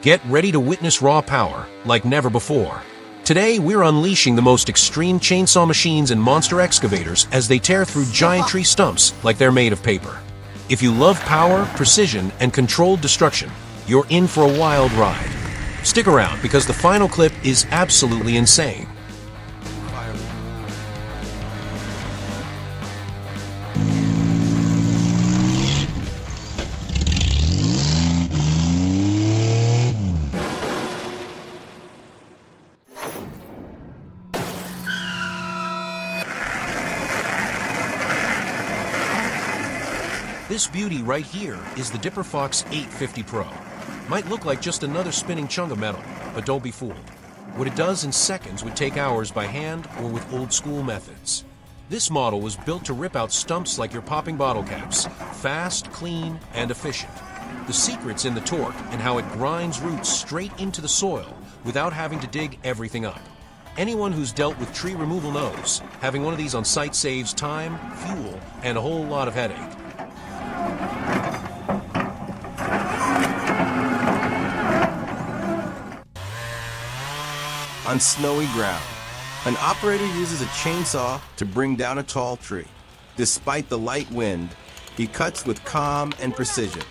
Get ready to witness raw power like never before. Today, we're unleashing the most extreme chainsaw machines and monster excavators as they tear through giant tree stumps like they're made of paper. If you love power, precision, and controlled destruction, you're in for a wild ride. Stick around because the final clip is absolutely insane. This beauty right here is the Dipper Fox 850 Pro. Might look like just another spinning chunk of metal, but don't be fooled. What it does in seconds would take hours by hand or with old-school methods. This model was built to rip out stumps like you're popping bottle caps, fast, clean, and efficient. The secret's in the torque and how it grinds roots straight into the soil without having to dig everything up. Anyone who's dealt with tree removal knows having one of these on site saves time, fuel, and a whole lot of headache. On snowy ground, an operator uses a chainsaw to bring down a tall tree. Despite the light wind, he cuts with calm and precision.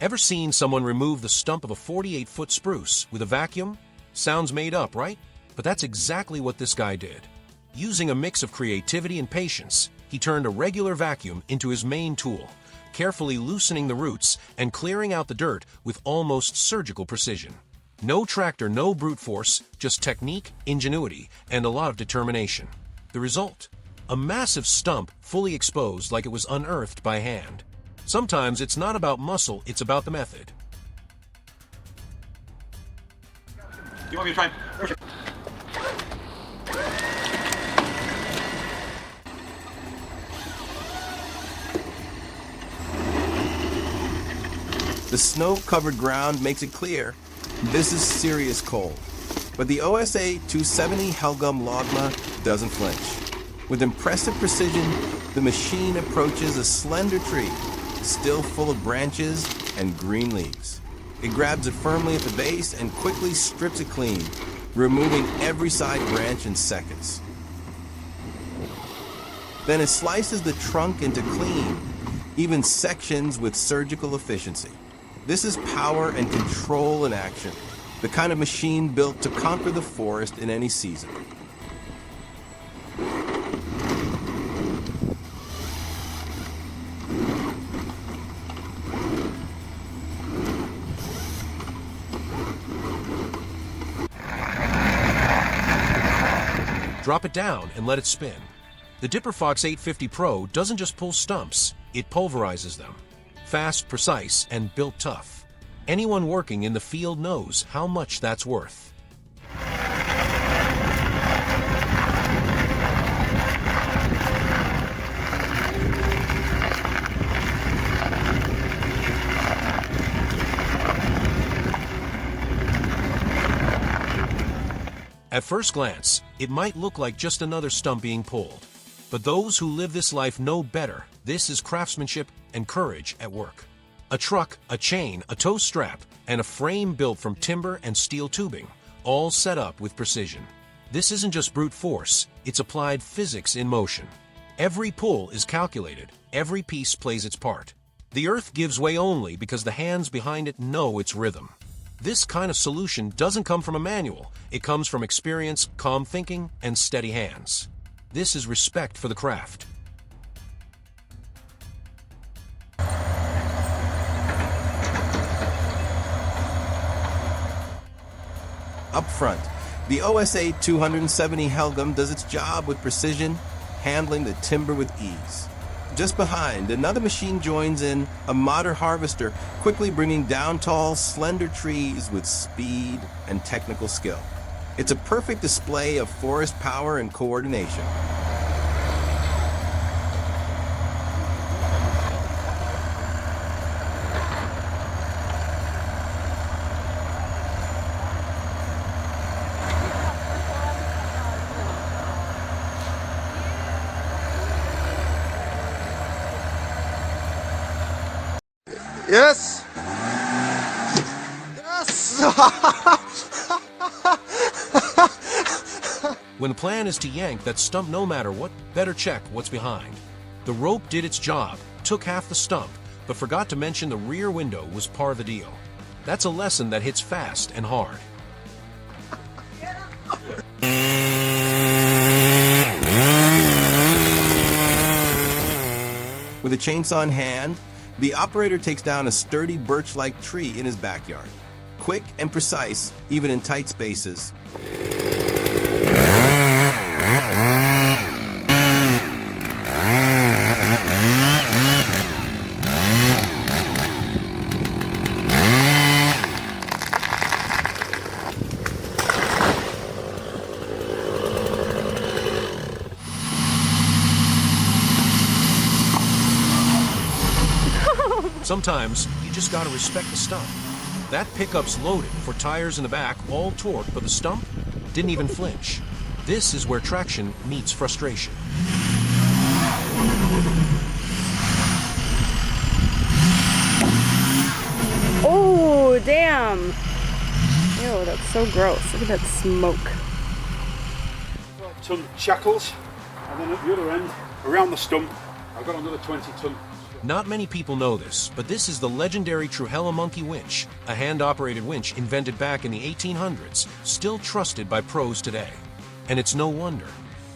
Ever seen someone remove the stump of a 48-foot spruce with a vacuum? Sounds made up, right? But that's exactly what this guy did. Using a mix of creativity and patience, he turned a regular vacuum into his main tool, carefully loosening the roots and clearing out the dirt with almost surgical precision. No tractor, no brute force, just technique, ingenuity, and a lot of determination. The result? A massive stump fully exposed like it was unearthed by hand. Sometimes it's not about muscle, it's about the method. You want me to try? The snow-covered ground makes it clear this is serious cold. But the OSA 270 Helgum Logma doesn't flinch. With impressive precision, the machine approaches a slender tree, still full of branches and green leaves. It grabs it firmly at the base and quickly strips it clean, removing every side branch in seconds. Then it slices the trunk into clean, even sections with surgical efficiency. This is power and control in action, the kind of machine built to conquer the forest in any season. Drop it down and let it spin. The Dipper Fox 850 Pro doesn't just pull stumps, it pulverizes them. Fast, precise, and built tough. Anyone working in the field knows how much that's worth. At first glance, it might look like just another stump being pulled. But those who live this life know better. This is craftsmanship and courage at work. A truck, a chain, a tow strap, and a frame built from timber and steel tubing, all set up with precision. This isn't just brute force, it's applied physics in motion. Every pull is calculated, every piece plays its part. The earth gives way only because the hands behind it know its rhythm. This kind of solution doesn't come from a manual, it comes from experience, calm thinking, and steady hands. This is respect for the craft. Up front, the OSA 270 Helgum does its job with precision, handling the timber with ease. Just behind, another machine joins in, a modern harvester, quickly bringing down tall, slender trees with speed and technical skill. It's a perfect display of forest power and coordination. Yes! Yes! When the plan is to yank that stump no matter what, better check what's behind. The rope did its job, took half the stump, but forgot to mention the rear window was part of the deal. That's a lesson that hits fast and hard. With a chainsaw in hand, the operator takes down a sturdy birch-like tree in his backyard. Quick and precise, even in tight spaces. Sometimes, you just gotta respect the stump. That pickup's loaded for tires in the back, all torque, but the stump didn't even flinch. This is where traction meets frustration. Oh, damn! Ew, that's so gross. Look at that smoke. 12-ton shackles, and then at the other end, around the stump, I've got another 20-ton. Not many people know this, but this is the legendary Trujillo monkey winch, a hand-operated winch invented back in the 1800s, still trusted by pros today. And it's no wonder.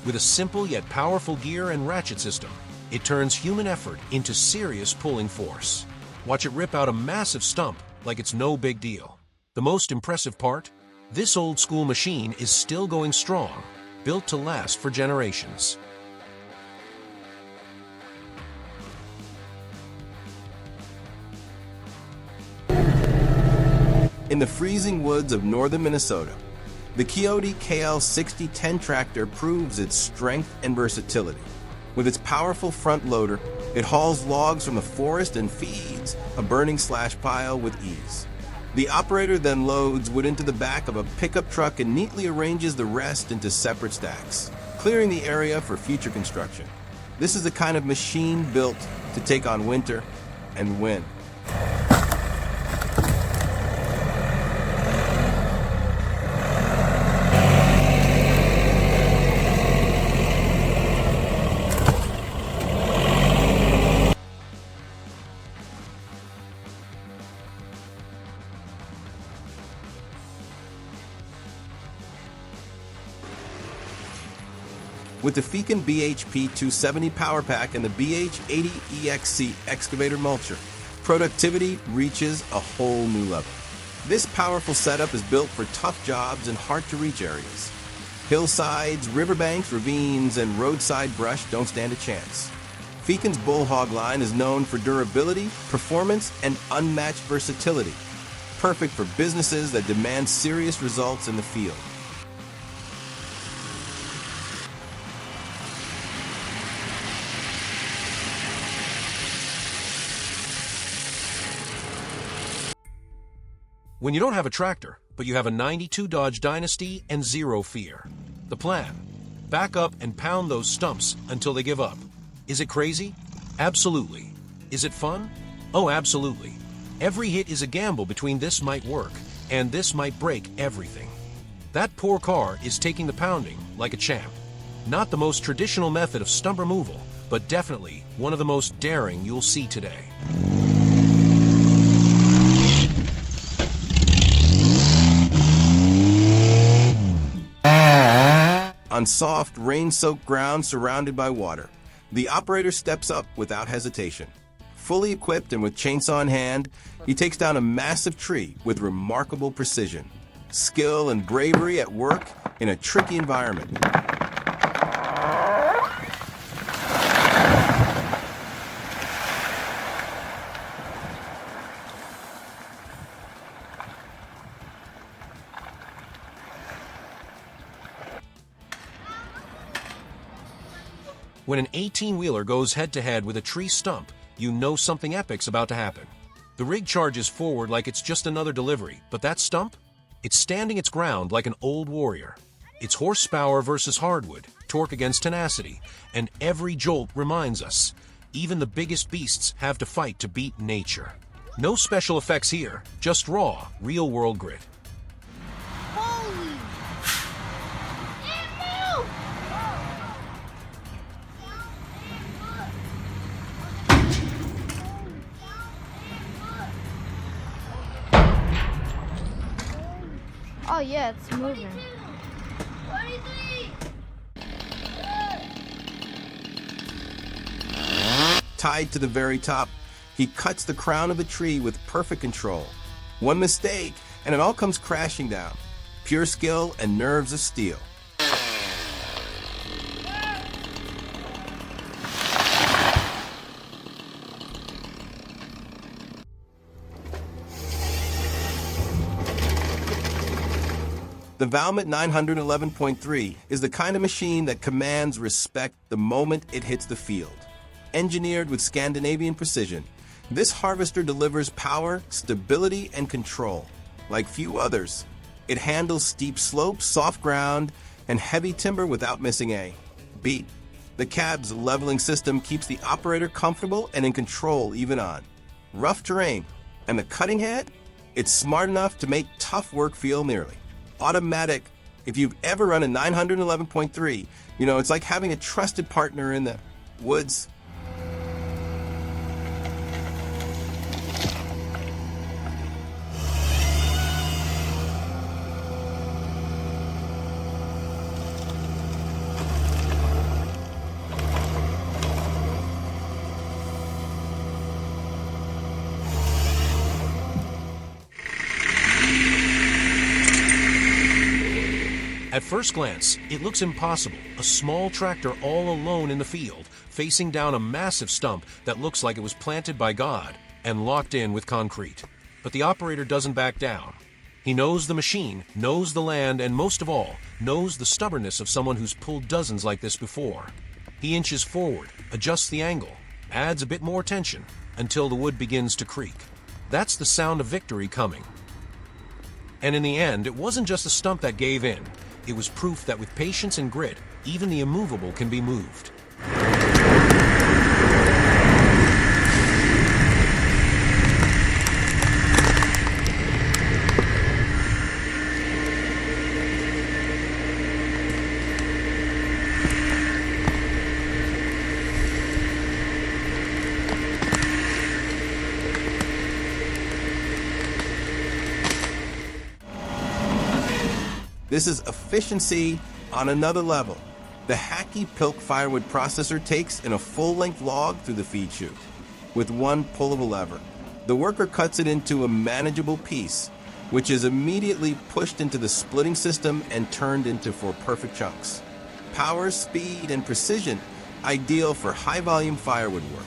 With a simple yet powerful gear and ratchet system, it turns human effort into serious pulling force. Watch it rip out a massive stump like it's no big deal. The most impressive part? This old-school machine is still going strong, built to last for generations. In the freezing woods of northern Minnesota, the Coyote KL6010 tractor proves its strength and versatility. With its powerful front loader, it hauls logs from the forest and feeds a burning slash pile with ease. The operator then loads wood into the back of a pickup truck and neatly arranges the rest into separate stacks, clearing the area for future construction. This is the kind of machine built to take on winter and win. With the Fekin BHP 270 Power Pack and the BH80 EXC excavator mulcher, productivity reaches a whole new level. This powerful setup is built for tough jobs in hard-to-reach areas. Hillsides, riverbanks, ravines, and roadside brush don't stand a chance. Fekin's Bullhog line is known for durability, performance, and unmatched versatility, perfect for businesses that demand serious results in the field. When you don't have a tractor, but you have a 92 Dodge Dynasty and zero fear. The plan: back up and pound those stumps until they give up. Is it crazy? Absolutely. Is it fun? Oh, absolutely. Every hit is a gamble between this might work and this might break everything. That poor car is taking the pounding like a champ. Not the most traditional method of stump removal, but definitely one of the most daring you'll see today. On soft, rain-soaked ground surrounded by water, the operator steps up without hesitation. Fully equipped and with chainsaw in hand, he takes down a massive tree with remarkable precision. Skill and bravery at work in a tricky environment. When an 18-wheeler goes head-to-head with a tree stump, you know something epic's about to happen. The rig charges forward like it's just another delivery, but that stump? It's standing its ground like an old warrior. It's horsepower versus hardwood, torque against tenacity, and every jolt reminds us, even the biggest beasts have to fight to beat nature. No special effects here, just raw, real-world grit. Holy! It moved! Oh yeah, it's moving. 23! Tied to the very top, he cuts the crown of the tree with perfect control. One mistake, and it all comes crashing down. Pure skill and nerves of steel. The Valmet 911.3 is the kind of machine that commands respect the moment it hits the field. Engineered with Scandinavian precision, this harvester delivers power, stability, and control. Like few others, it handles steep slopes, soft ground, and heavy timber without missing a beat. The cab's leveling system keeps the operator comfortable and in control even on rough terrain. And the cutting head? It's smart enough to make tough work feel nearly automatic. If you've ever run a 911.3, it's like having a trusted partner in the woods. At first glance, it looks impossible. A small tractor all alone in the field, facing down a massive stump that looks like it was planted by God and locked in with concrete. But the operator doesn't back down. He knows the machine, knows the land, and most of all, knows the stubbornness of someone who's pulled dozens like this before. He inches forward, adjusts the angle, adds a bit more tension, until the wood begins to creak. That's the sound of victory coming. And in the end, it wasn't just the stump that gave in. It was proof that with patience and grit, even the immovable can be moved. This is efficiency on another level. The Hacky Pilk firewood processor takes in a full-length log through the feed chute with one pull of a lever. The worker cuts it into a manageable piece, which is immediately pushed into the splitting system and turned into 4 perfect chunks. Power, speed, and precision, ideal for high-volume firewood work.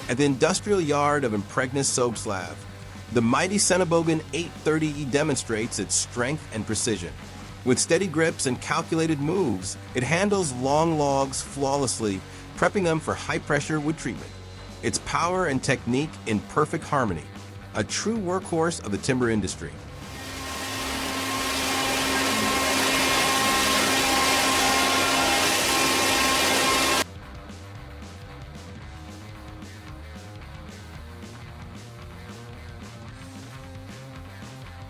At the industrial yard of Impregnus Soapslav, the mighty Senebogen 830E demonstrates its strength and precision. With steady grips and calculated moves, it handles long logs flawlessly, prepping them for high-pressure wood treatment. Its power and technique in perfect harmony, a true workhorse of the timber industry.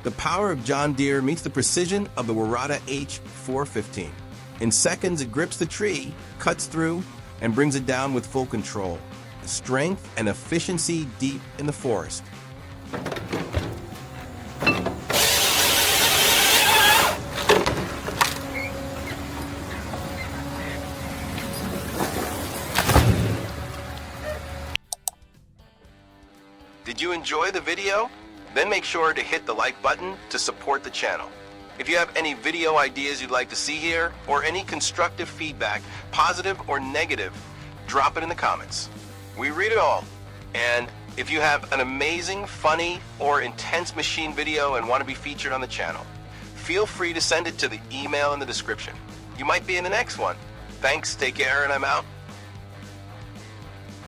The power of John Deere meets the precision of the Warada H415. In seconds, it grips the tree, cuts through, and brings it down with full control. Strength and efficiency deep in the forest. Did you enjoy the video? Then make sure to hit the like button to support the channel. If you have any video ideas you'd like to see here, or any constructive feedback, positive or negative, drop it in the comments. We read it all. And if you have an amazing, funny, or intense machine video and want to be featured on the channel, feel free to send it to the email in the description. You might be in the next one. Thanks, take care, and I'm out.